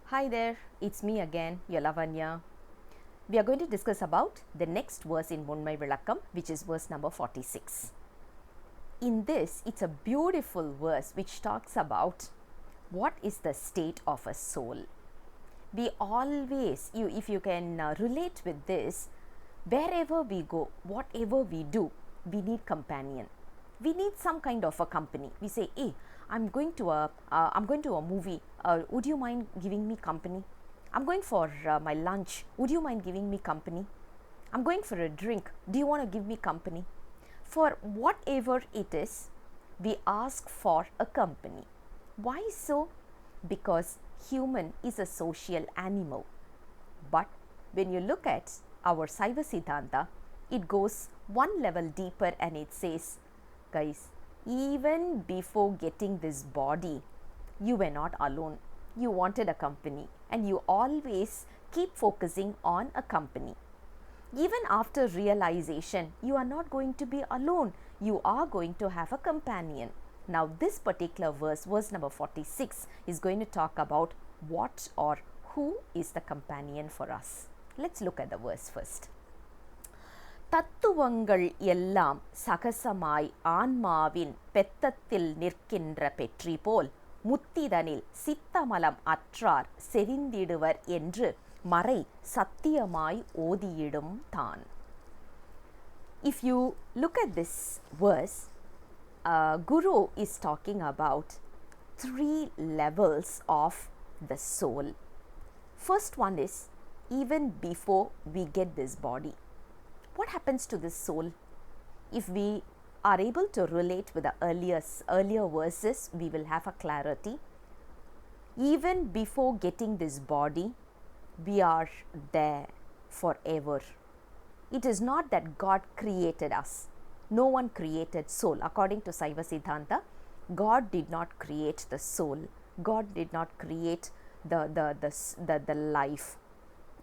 Hi there, it's me again, your Lavanya. We are going to discuss about the next verse in Unmai vilakkam, which is verse number 46. In this, it's a beautiful verse which talks about what is the state of a soul. We always, if you can relate with this, wherever we go, whatever we do, we need companion. We need some kind of a company. We say, hey, I'm going to a movie. Would you mind giving me company? I'm going for my lunch. Would you mind giving me company? I'm going for a drink. Do you want to give me company? For whatever it is, we ask for a company. Why so? Because human is a social animal. But when you look at our Saiva Siddhanta, it goes one level deeper and it says, guys, even before getting this body, you were not alone. You wanted a company and you always keep focusing on a company. Even after realization, you are not going to be alone. You are going to have a companion. Now, this particular verse, verse number 46, is going to talk about what or who is the companion for us. Let's look at the verse first. தத்துவங்கள் எல்லாம் சகசமாய் ஆன்மாவின் பெத்தத்தில் நிற்கின்ற பெற்றி போல் முத்திதனில் சித்தமலம் அற்றார் செறிந்திடுவர் என்று மறை சத்தியமாய் ஓதியிடும் தான். If you look at this verse, Guru is talking about 3 levels of the soul. First one is, even before we get this body, what happens to this soul? If we are able to relate with the earlier verses, we will have a clarity. Even before getting this body, we are there forever. It is not that God created us. No one created soul. According to Saiva Siddhanta, God did not create the soul. God did not create the life.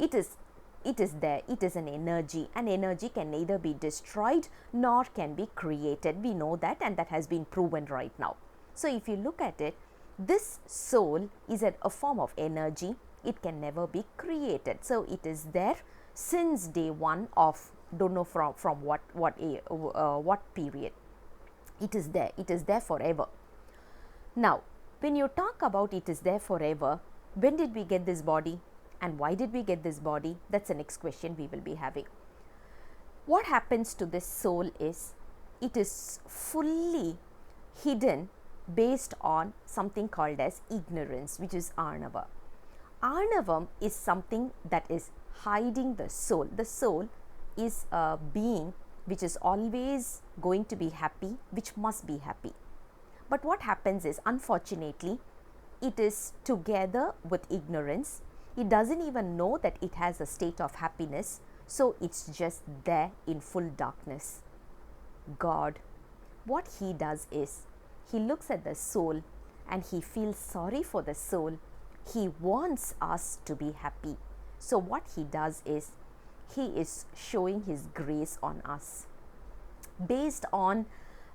It is there. It is an energy, and energy can neither be destroyed nor can be created. We know that, and that has been proven right now. So if you look at it, this soul is a form of energy. It can never be created. So it is there since day one of, don't know from what period. It is there. It is there forever. Now, when you talk about it is there forever, when did we get this body? And why did we get this body? That's the next question we will be having. What happens to this soul is, it is fully hidden based on something called as ignorance, which is Arnava. Arnavam is something that is hiding the soul. The soul is a being which is always going to be happy, which must be happy. But what happens is, unfortunately, it is together with ignorance. It doesn't even know that it has a state of happiness, so it's just there in full darkness. God, what He does is, He looks at the soul and He feels sorry for the soul. He wants us to be happy. So what He does is, He is showing His grace on us based on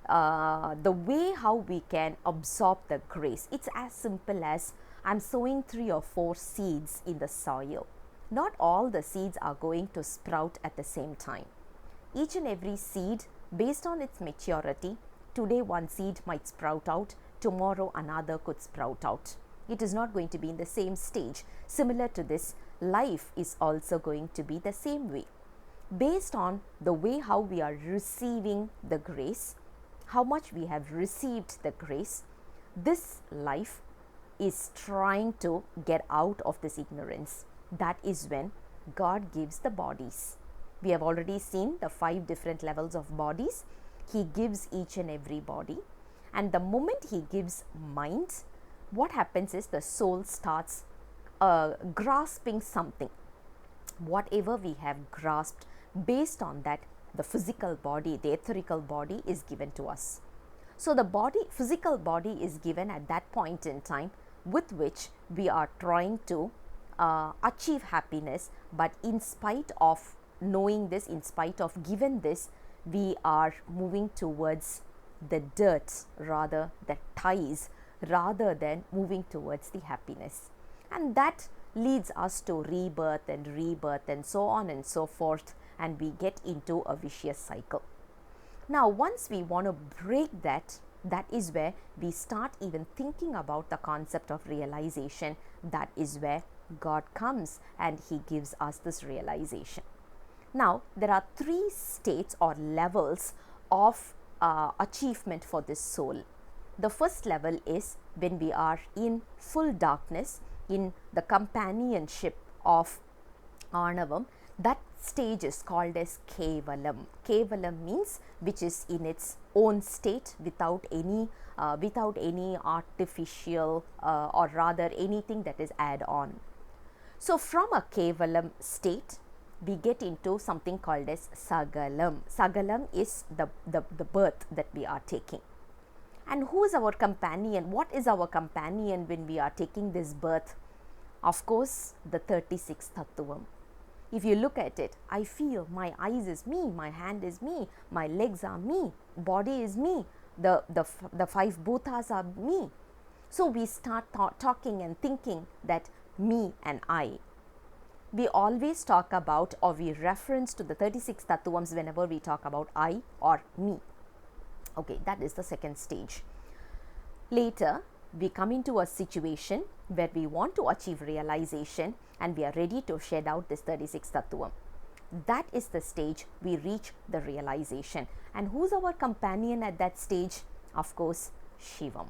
the way how we can absorb the grace. It's as simple as, I'm sowing 3 or 4 seeds in the soil. Not all the seeds are going to sprout at the same time. Each and every seed, based on its maturity, today one seed might sprout out, tomorrow another could sprout out. It is not going to be in the same stage. Similar to this, life is also going to be the same way. Based on the way how we are receiving the grace, how much we have received the grace, this life is trying to get out of this ignorance. That is when God gives the bodies. We have already seen the 5 different levels of bodies. He gives each and every body, and the moment He gives minds, what happens is the soul starts grasping something. Whatever we have grasped, based on that, the physical body, the etherical body is given to us. So the physical body is given at that point in time, with which we are trying to achieve happiness. But in spite of knowing this, in spite of given this, we are moving towards the dirt, rather the ties, rather than moving towards the happiness. And that leads us to rebirth and so on and so forth, and we get into a vicious cycle. Now, once we want to break that, that is where we start even thinking about the concept of realization. That is where God comes and He gives us this realization. Now, there are 3 states or levels of achievement for this soul. The first level is when we are in full darkness, in the companionship of Arnavam. That stage is called as Kevalam. Kevalam means which is in its own state without any artificial or rather anything that is add on. So from a Kevalam state, we get into something called as Sagalam. Sagalam is the birth that we are taking. And who is our companion? What is our companion when we are taking this birth? Of course, the 36th Tattvam. If you look at it, I feel my eyes is me, my hand is me, my legs are me, body is me, the 5 bhutas are me. So we start talking and thinking that me and I. We always talk about, or we reference to the 36 tattvams whenever we talk about I or me. Okay, that is the second stage. Later, we come into a situation where we want to achieve realization and we are ready to shed out this 36 tattvam. That is the stage we reach the realization. And who's our companion at that stage? Of course, Shivam.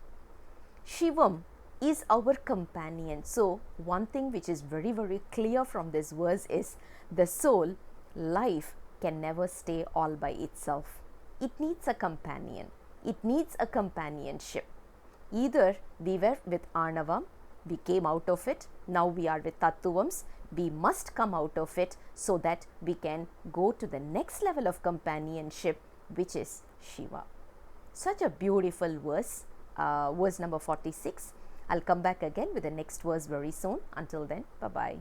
Shivam is our companion. So, one thing which is very, very clear from this verse is the soul, life can never stay all by itself. It needs a companion. It needs a companionship. Either we were with Arnavam, we came out of it, now we are with Tattvams, we must come out of it so that we can go to the next level of companionship, which is Shiva. Such a beautiful verse, verse number 46. I'll come back again with the next verse very soon. Until then, bye-bye.